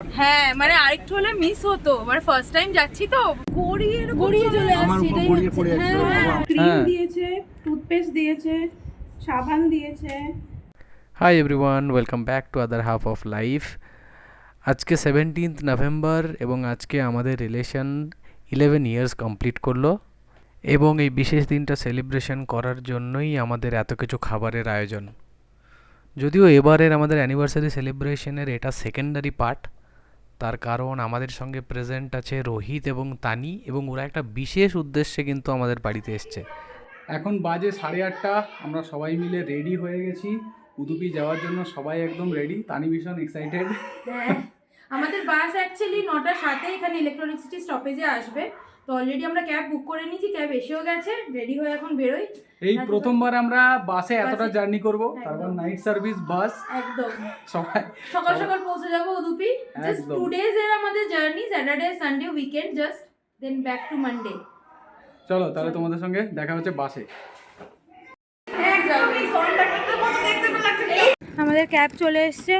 হ্যাঁ মানে আরেকটু হলে মিস হতো, মানে ফার্স্ট টাইম যাচ্ছি তো গড়িয়ে চলে আমার আসছি। উপর গড়িয়ে পড়ে যাচ্ছিল বাবা। ক্রিম দিয়েছে, টুথপেস্ট দিয়েছে, সাবান দিয়েছে। Hi everyone, welcome back to other half of life. আজকে 17th নভেম্বর এবং আজকে আমাদের রিলেশন 11 ইয়ার্স কমপ্লিট করলো এবং এই বিশেষ দিনটা সেলিব্রেশন করার জন্যই আমাদের এত কিছু খাবারের আয়োজন। যদিও এবারের আমাদের অ্যানিভার্সারি সেলিব্রেশনের এটা সেকেন্ডারি পার্ট, তার কারণ আমাদের সঙ্গে প্রেজেন্ট আছে রোহিত এবং তানি, এবং ওরা একটা বিশেষ উদ্দেশ্যে কিন্তু আমাদের বাড়িতে এসছে। এখন বাজে 8:30, আমরা সবাই মিলে রেডি হয়ে গেছি উদুপি যাওয়ার জন্য। সবাই একদম রেডি, তানি ভীষণ এক্সাইটেড। হ্যাঁ, আমাদের বাস অ্যাকচুয়ালি 9:07 এখানে ইলেকট্রনিক সিটি স্টপেজে আসবে। তো অলরেডি আমরা ক্যাব বুক করে নিয়েছি, ক্যাব এসেও গেছে, রেডি হয়ে এখন বেরোই। এই প্রথমবার আমরা বাসে এতটা জার্নি করব, তারপর নাইট সার্ভিস বাস, একদম সবাই সকাল সকাল পৌঁছে যাবো উদুপি। জাস্ট একদম। 2 days এর আমাদের journey, Saturday Sunday weekend, just then back to Monday. চলো তাহলে তোমাদের সঙ্গে দেখা হচ্ছে বাসে। আমাদের ক্যাব চলে এসছে।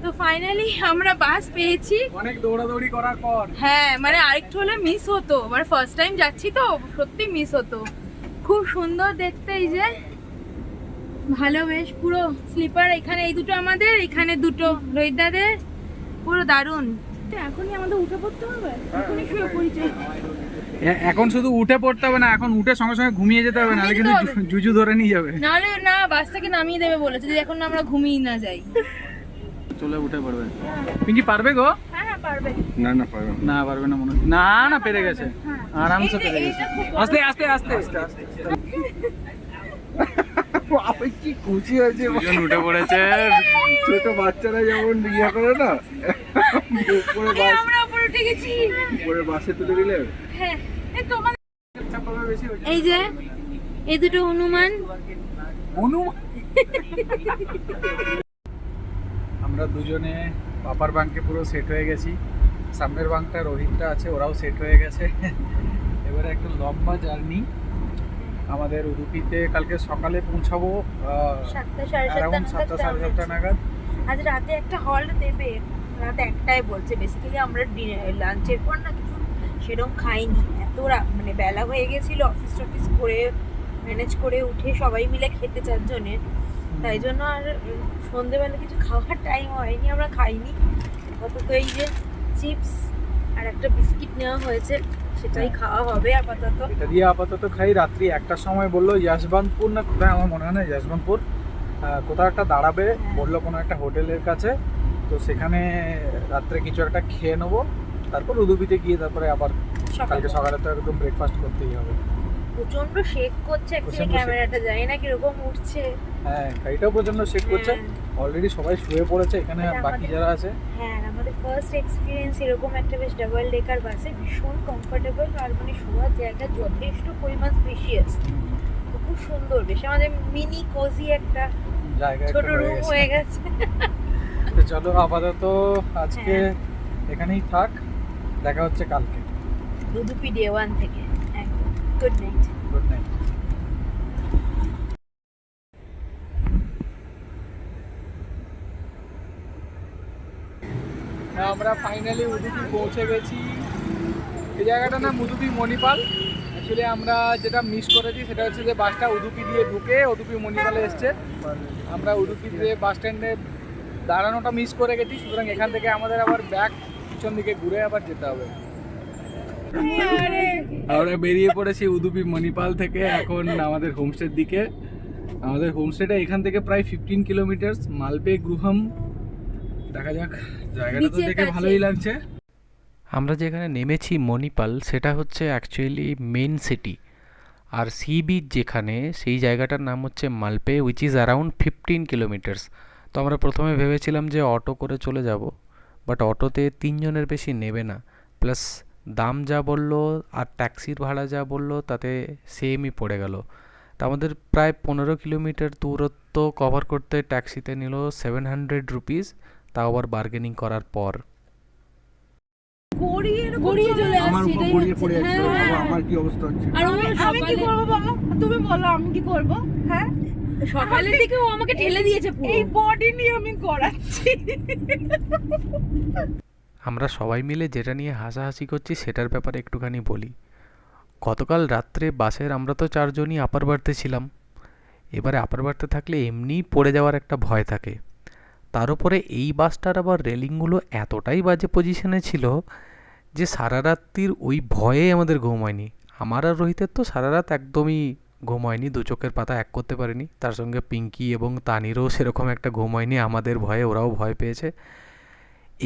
তো ফাইনালি আমরা বাস পেয়েছি। অনেক দৌড়াদৌড়ি করার পর হ্যাঁ মানে আরেকটু হলে মিস হতো, মানে ফার্স্ট টাইম যাচ্ছি তো সত্যি মিস হতো। খুব সুন্দর দেখতে, এই যে ভালো, বেশ পুরো স্লিপার। এখানে এই দুটো আমাদের, এখানে দুটো রোহিতদাদের, পুরো দারুণ। তো এখনই আমাদের উঠে পড়তে হবে, এখনই শুয়ে পড়েছে। এখন শুধু উঠে পড়তে হবে না, এখন উঠে সঙ্গে সঙ্গে ঘুমিয়ে যেতে হবে, নাহলে কিন্তু জুজু ধরে নিয়ে যাবে। নাহলে না, বাস থেকে নামিয়ে দেবে বলেছে, যদি এখন আমরা ঘুমিয়ে না যাই। চলে উঠে পড়বে। পিঙ্কি পারবে গো? হ্যাঁ হ্যাঁ পারবে। না না পারবে না, পারবে না মনে হয়। না না পেরে গেছে, আরামসে পেরে গেছে। আস্তে আস্তে আস্তে আস্তে বাবা কি খুশি হয়েছে, দুজন উঠে পড়েছে। ছোট বাচ্চারা যেমন ইয়া করে না, উপরে বাস, আমরা উপরে উঠে গেছি। উপরে বাসে তুলে দিলে। হ্যাঁ এই তোমার, চাপাবে বেশি হয়েছে। এই যে এই দুটো হনুমান। আমরা দুজনে পাপার বাঙ্কে পুরো সেট হয়ে গেছি। সামনের বাঙ্কটা রোহিতটা আছে, ওরাও সেট হয়ে গেছে। এবারে একটা লম্বা জার্নি আমাদের উদুপিতে। কালকে সকালে পৌঁছাবো 7টা সাড়ে অ্যারাউন্ড 7টা সাড়ে 7টা নাগাদ। আজ রাতে একটা হল্ট দেবে, রাতে একটাই বলছে। বেসিক্যালি আমরা লাঞ্চের পর না কিছু সেরকম খাইনি, এত মানে বেলা হয়ে গেছিল, অফিস টফিস করে ম্যানেজ করে উঠে সবাই মিলে খেতে 4 জনে, তাই জন্য আর সন্ধেবেলা কিছু খাওয়ার টাইম হয়নি, আমরা খাইনি। অন্তত এই যে চিপস আর একটা বিস্কিট নেওয়া হয়েছে, সেটাই খাওয়া হবে আপাতত। এটা দিয়ে আপাতত খাই। রাত্রি 1টার সময় বললো যশবন্তপুর না কোথায়, আমার মনে হয় না যশবন্তপুর, কোথাও একটা দাঁড়াবে বললো কোনো একটা হোটেলের কাছে। তো সেখানে রাত্রে কিছু একটা খেয়ে নেবো, তারপর উদুপিতে গিয়ে তারপরে আবার কালকে সকালে তো একদম ব্রেকফাস্ট করতেই হবে। প্রচন্ড শেক করছে অ্যাকচুয়ালি প্রচণ্ড ক্যামেরাটা, জানি না কিরকম উঠছে। হ্যাঁ গাড়িটাও প্রচন্ড শেক করছে। অলরেডি সবাই শুয়ে পড়েছে এখানে, এটা বাকি যারা আছে। হ্যাঁ আমাদের ফার্স্ট এক্সপিরিয়েন্স এরকম একটা বেশ ডাবল ডেকার বাসে, ভীষণ কমফোর্টেবল, আর মানে শোয়ার জায়গা যথেষ্ট পরিমাণ স্পেশিয়াস, খুব সুন্দর, বেশ আমাদের মিনি কোজি একটা জায়গা ছোট রুম হয়ে গেছে। তো চলো আপাতত আজকে এখানেই থাক, দেখা হচ্ছে কালকে। উদুপি ডে 1 থেকে একদম। Good night. Good night. আমরা ফাইনালি উদুপি পৌঁছে গেছি। এই জায়গাটার নাম উদুপি মণিপাল। অ্যাকচুয়ালি আমরা যেটা মিস করেছি সেটা হচ্ছে যে বাসটা উদুপি দিয়ে ঢুকে উদুপি মণিপালে এসছে। আমরা উদুপি দিয়ে বাস স্ট্যান্ডে দাঁড়ানোটা মিস করে গেছি, সুতরাং এখান থেকে আমাদের আবার ব্যাক পিছন দিকে ঘুরে আবার যেতে হবে। আমরা বেরিয়ে পড়েছি উদুপি মণিপাল থেকে এখন আমাদের হোমস্টের দিকে। আমাদের হোমস্টেটা এখান থেকে প্রায় 15 কিলোমিটার, মালপে গৃহম। দেখা যাক, জায়গাটা তো দেখে ভালোই লাগছে। আমরা যেখানে নেমেছি মণিপাল, সেটা হচ্ছে অ্যাকচুয়ালি মেন সিটি, আর সি বিচ যেখানে, সেই জায়গাটার নাম হচ্ছে Malpe, which is around 15 kilometres. তো আমরা প্রথমে ভেবেছিলাম যে অটো করে চলে যাব, বাট অটোতে 3 জনের বেশি নেবে না, প্লাস দাম যা বললো আর ট্যাক্সির ভাড়া যা বললো তাতে সেমই পড়ে গেল। তা আমাদের প্রায় 15 কিলোমিটার দূরত্ব কভার করতে ট্যাক্সিতে নিল 700 রুপিস, তাও আবার বার্গেনিং করার পর। গড়িয়ে গড়িয়ে চলে আমার আসছে উপর এটাই গড়িয়ে হচ্ছে। পড়ে যাচ্ছে হ্যাঁ, বাবা, হ্যাঁ। আমার কি অবস্থা হচ্ছে। আর ও আমি কি সকালে করবো বাবা, তুমি বলো আমি কি করবো? হ্যাঁ, সকালের দিকে ও আমাকে ঠেলে দিয়েছে পুরো। এই বডি নিয়ে আমি করাচ্ছি। আমরা সবাই মিলে যেটা নিয়ে হাসাহাসি করছি সেটার ব্যাপারে একটুখানি বলি। গতকাল রাত্রে বাসের আমরা তো 4 জনই আপার বার্থে ছিলাম। এবারে আপার বার্থে থাকলে এমনিই পড়ে যাওয়ার একটা ভয় থাকে। তার উপরে এই বাসটার আবার রেলিংগুলো এতটাই বাজে পজিশনে ছিল যে সারা রাত্রির ওই ভয়ে আমাদের ঘুম হয়নি। আমার আর রোহিতের তো সারা রাত একদমই ঘুম হয়নি, দু চোখের পাতা এক করতে পারিনি। তার সঙ্গে পিঙ্কি এবং তানিরও সেরকম একটা ঘুম হয়নি, আমাদের ভয়ে ওরাও ভয় পেয়েছে।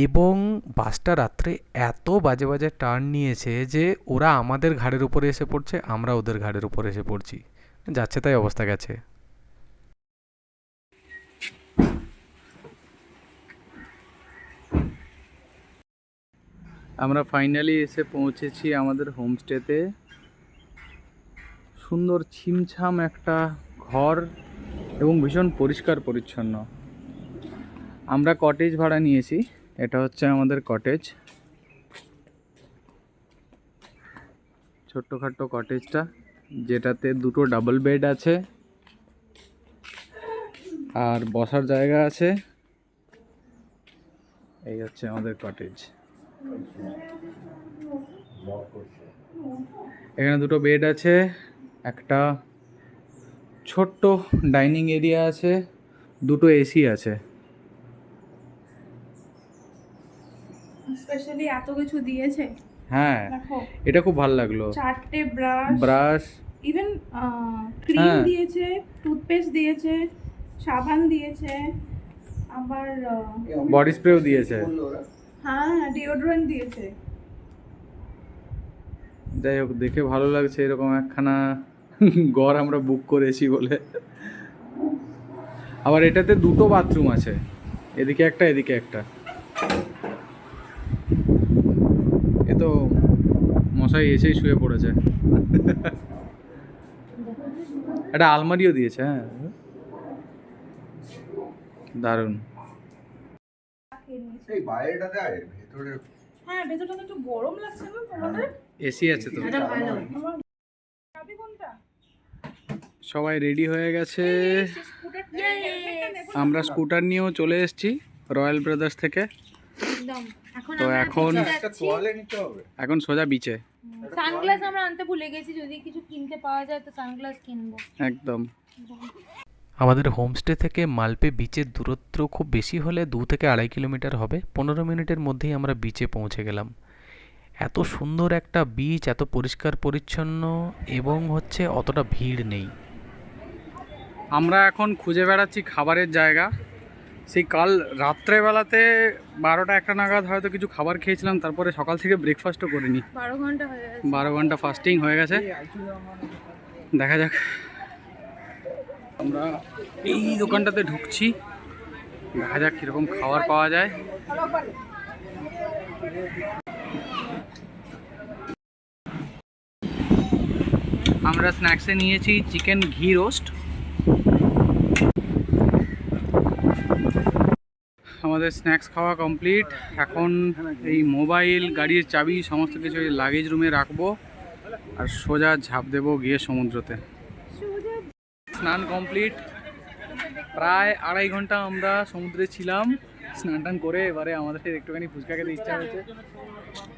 এবং বাসটা রাত্রে এত বাজে বাজে টার্ন নিয়েছে যে ওরা আমাদের ঘাড়ের উপরে এসে পড়ছে, আমরা ওদের ঘাড়ের উপরে এসে পড়ছি, যাচ্ছে তাই অবস্থা গেছে। আমরা ফাইনালি এসে পৌঁছেছি আমাদের হোমস্টেতে। সুন্দর ছিমছাম একটা ঘর এবং ভীষণ পরিষ্কার পরিচ্ছন্ন। আমরা কটেজ ভাড়া নিয়েছি, এটা হচ্ছে আমাদের কটেজ। ছোট্টখাট্টো কটেজটা, যেটাতে দুটো ডাবল বেড আছে আর বসার জায়গা আছে। এই হচ্ছে আমাদের কটেজ। এখানে দুটো বেড আছে, একটা ছোট্ট ডাইনিং এরিয়া আছে, দুটো এসি আছে। স্পেশালি এত কিছু দিয়েছে হ্যাঁ, দেখো, এটা খুব ভালো লাগলো। 4টে ব্রাশ, ব্রাশ, ইভেন ক্রিম হ্যাঁ। দিয়েছে, টুথপেস্ট দিয়েছে, সাবান দিয়েছে, আবার বডি স্প্রেও দিয়েছে। হ্যাঁ ডিওডোরেন্ট দিয়েছে। যাই হোক, দেখে ভালো লাগছে এরকম একখানা ঘর আমরা বুক করেছি বলে। আবার এটাতে দুটো বাথরুম আছে, এদিকে একটা এদিকে একটা। এ তো মশাই এসেই শুয়ে পড়েছে। একটা আলমারিও দিয়েছে, হ্যাঁ দারুণ। এই বাইরেটা দেয়, ভেতরে হ্যাঁ ভেতরটা তো একটু গরম লাগছে না তোমাদের? এসি আছে তো। এটা ভালো। চাবি কোনটা? সবাই রেডি হয়ে গেছে। আমরা স্কুটার নিয়েও চলে এসেছি রয়্যাল ব্রাদার্স থেকে। একদম। এখন তো এখন একটা তোয়ালে নিতে হবে। এখন সোজা বিচে। সানগ্লাস আমরা আনতে ভুলে গেছি, যদি কিছু কিনতে পাওয়া যায় তো সানগ্লাস কিনবো। একদম। আমাদের হোমস্টে থেকে মালপে বিচের দূরত্ব খুব বেশি হলে 2 থেকে 2.5 কিলোমিটার হবে। 15 মিনিটের মধ্যেই আমরা বিচে পৌঁছে গেলাম। এত সুন্দর একটা বিচ, এত পরিষ্কার পরিচ্ছন্ন এবং হচ্ছে অতটা ভিড় নেই। আমরা এখন খুঁজে বেড়াচ্ছি খাবারের জায়গা। সেই কাল রাত্রেবেলাতে 12টা-1টা নাগাদ হয়তো কিছু খাবার খেয়েছিলাম, তারপরে সকাল থেকে ব্রেকফাস্টও করিনি। 12 ঘন্টা হয়ে গেছে। 12 ঘন্টা ফাস্টিং হয়ে গেছে। দেখা যাক। আমরা এই দোকানটাতে ঢুকছি, দেখা যাক কীরকম খাবার পাওয়া যায়। আমরা স্ন্যাক্সে নিয়েছি চিকেন ঘি রোস্ট। আমাদের স্ন্যাক্স খাওয়া কমপ্লিট। এখন এই মোবাইল, গাড়ির চাবি সমস্ত কিছু লাগেজ রুমে রাখবো আর সোজা ঝাঁপ দেবো গিয়ে সমুদ্রতে। স্নান কমপ্লিট। প্রায় 2.5 ঘন্টা আমরা সমুদ্রে ছিলাম স্নান টান করে। এবারে আমাদের একটুখানি ফুচকা খেতে ইচ্ছা হয়েছে,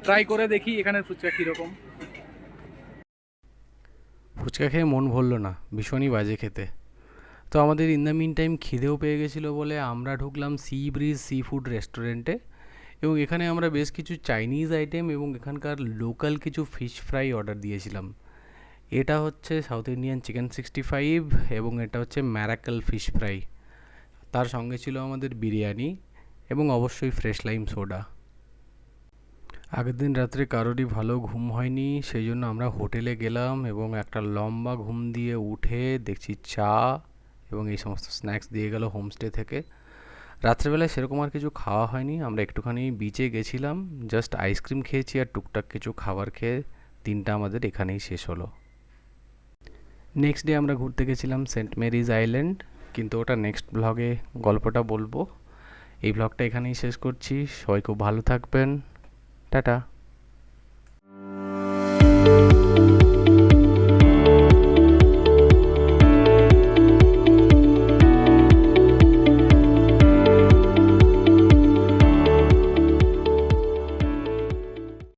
ট্রাই করে দেখি এখানের ফুচকা কীরকম। ফুচকা খেয়ে মন ভরলো না, ভীষণই বাজে খেতে। তো আমাদের ইন দ্য মিন টাইম খিদেও পেয়ে গেছিলো বলে আমরা ঢুকলাম সি ব্রিজ সি ফুড রেস্টুরেন্টে। এবং এখানে আমরা বেশ কিছু চাইনিজ আইটেম এবং এখানকার লোকাল কিছু ফিশ ফ্রাই অর্ডার দিয়েছিলাম। এটা হচ্ছে সাউথ ইন্ডিয়ান চিকেন 65 এবং এটা হচ্ছে ম্যারাকেল ফিশ ফ্রাই। তার সঙ্গে ছিল আমাদের বিরিয়ানি এবং অবশ্যই ফ্রেশ লাইম সোডা। আগের দিন রাত্রে কারোরই ভালো ঘুম হয়নি, সেই জন্য আমরা হোটেলে গেলাম এবং একটা লম্বা ঘুম দিয়ে উঠে দেখছি চা এবং এই সমস্ত স্ন্যাক্স দিয়ে গেল হোমস্টে থেকে। রাত্রেবেলায় সেরকম আর কিছু খাওয়া হয়নি, আমরা একটুখানি বিচে গেছিলাম, জাস্ট আইসক্রিম খেয়েছি আর টুকটাক কিছু খাবার খেয়ে দিনটা আমাদের এখানেই শেষ হলো। নেক্সট ডে আমরা ঘুরতে গেছিলাম সেন্ট মেরিজ আইল্যান্ড, কিন্তু ওটা নেক্সট ব্লগে গল্পটা বলবো। এই ব্লগটা এখানেই শেষ করছি। সবাই খুব ভালো থাকবেন, টাটা। টাটা।